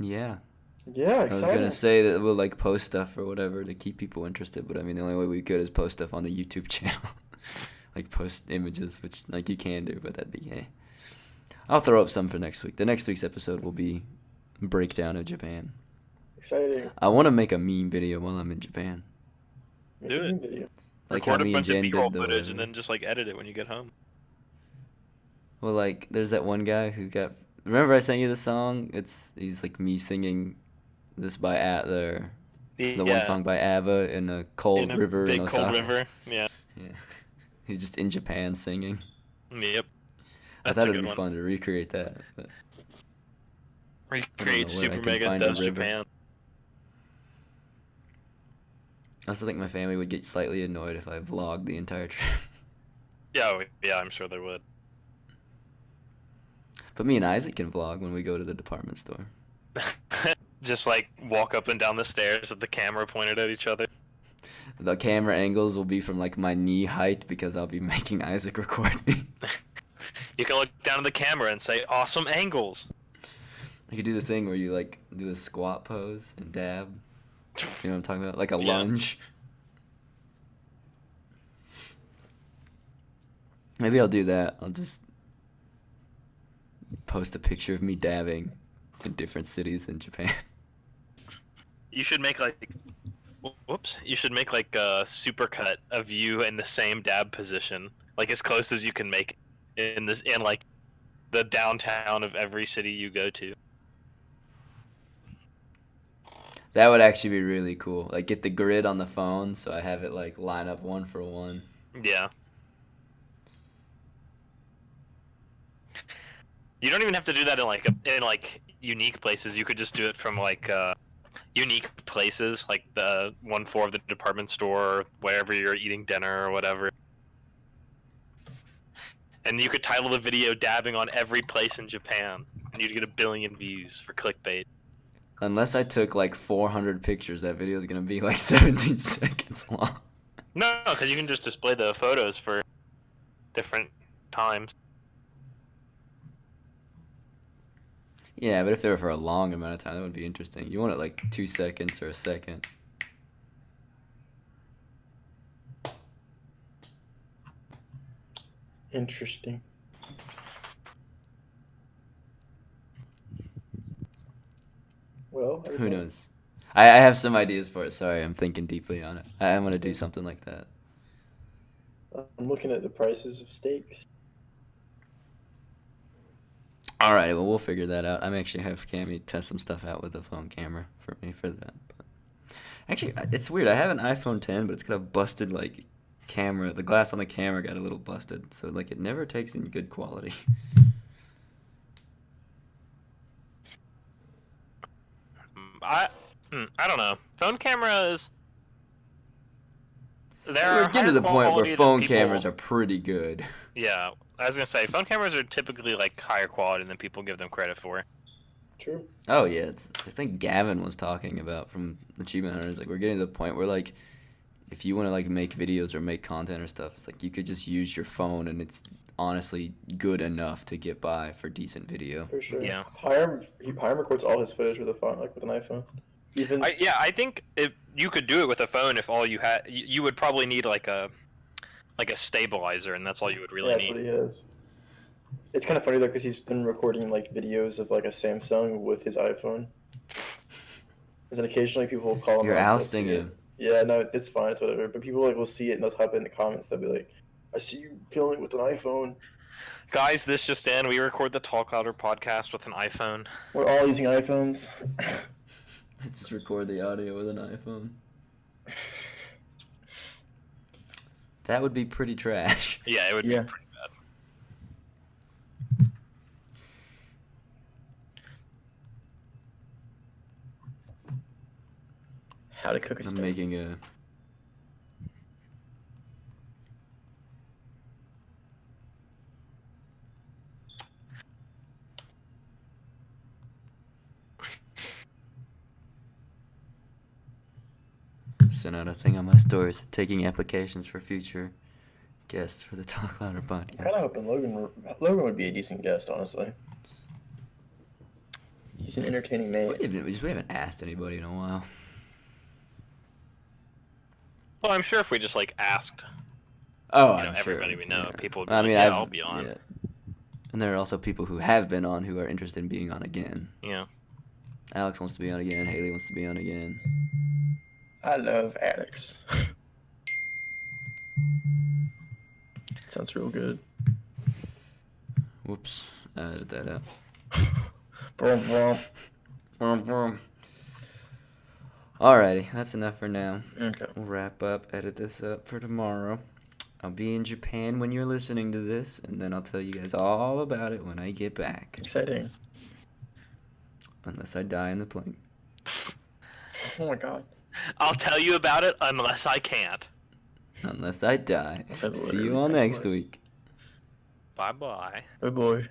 yeah. Yeah, I was exciting. gonna say that we'll like post stuff or whatever to keep people interested, but I mean the only way we could is post stuff on the YouTube channel, like post images, which like you can do, but that'd be hey. I'll throw up some for next week. The next week's episode will be breakdown of Japan. Exciting. I want to make a meme video while I'm in Japan, Make Do a it. new video. like Record how a me and bunch of Jen B-roll did footage the. and then just like edit it when you get home. Well, like there's that one guy who got. Remember I sent you the song? He's like me singing this by the one song by ABBA in a cold in a river big in Osaka. cold river. Yeah. Yeah, he's just in Japan singing. Yep. I That's thought a it'd good be one. fun to recreate that. But Recreate where I Super can Mega find a Does river. Japan. I also think my family would get slightly annoyed if I vlogged the entire trip. Yeah, I'm sure they would. But me and Isaac can vlog when we go to the department store. Just like walk up and down the stairs with the camera pointed at each other. The camera angles will be from like my knee height because I'll be making Isaac record me. You can look down at the camera and say, "Awesome angles." I could do the thing where you like do the squat pose and dab. You know what I'm talking about? Like a Yeah. lunge. Maybe I'll do that. I'll just post a picture of me dabbing in different cities in Japan. You should make like, whoops. You should make like a supercut of you in the same dab position, like as close as you can make it in like the downtown of every city you go to. That would actually be really cool. Like get the grid on the phone so I have it like line up one for one. Yeah. You don't even have to do that in unique places. You could just do it from like unique places, like the one floor of the department store, or wherever you're eating dinner or whatever. And you could title the video "Dabbing on Every Place in Japan," and you'd get 1 billion views for clickbait. Unless I took like 400 pictures, that video is gonna be like 17 seconds long. No, because you can just display the photos for different times. Yeah, but if they were for a long amount of time, that would be interesting. You want it like 2 seconds or a second. Interesting. Well, Who knows? I have some ideas for it. Sorry, I'm thinking deeply on it. I'm gonna do something like that. I'm looking at the prices of steaks. All right, well, we'll figure that out. I'm actually have Cammy test some stuff out with the phone camera for me for that. But actually, it's weird. I have an iPhone 10, but it's got a busted like camera. The glass on the camera got a little busted, so like it never takes in good quality. I don't know. Phone cameras. We're getting to the point where phone cameras are pretty good. Yeah, I was gonna say phone cameras are typically like higher quality than people give them credit for. True. Oh yeah, I think Gavin was talking about from Achievement Hunters. Like we're getting to the point where like, if you want to like make videos or make content or stuff, it's like you could just use your phone and it's honestly good enough to get by for decent video. For sure. Yeah. Hiram records all his footage with a phone, like with an iPhone. Even I think if you could do it with a phone, if all you had, you would probably need like a stabilizer, and that's all you would really that's need. what he has. It's kind of funny though, because he's been recording like videos of like a Samsung with his iPhone. And occasionally people will call him. You're out and ousting see it. him. Yeah, no, it's fine, it's whatever. But people like will see it and they'll type it in the comments. They'll be like, "I see you killing it with an iPhone." Guys, this just in: we record the Talk Louder podcast with an iPhone. We're all using iPhones. Just record the audio with an iPhone. That would be pretty trash. Yeah, it would Yeah. be pretty bad. How to cook a I'm steak. making a. Sent out a thing on my stories taking applications for future guests for the Talk Louder I'm kind of podcast. hoping Logan would be a decent guest, honestly. He's an entertaining man. We haven't asked anybody in a while. Well, I'm sure if we just like asked, Oh, you know, I'm everybody sure. we know, Yeah. people would be I like, mean, yeah, I've, I'll be on. yeah. And there are also people who have been on who are interested in being on again. Yeah. Alex wants to be on again. Haley wants to be on again. I love addicts. Sounds real good. Whoops. I edited that out. Brum, brum. Brum, brum. Alrighty, that's enough for now. Okay. We'll wrap up, edit this up for tomorrow. I'll be in Japan when you're listening to this, and then I'll tell you guys all about it when I get back. Exciting. Unless I die in the plane. Oh my god. I'll tell you about it unless I can't. Unless I die. That's See you literally all next excellent. week. Bye bye. Oh boy.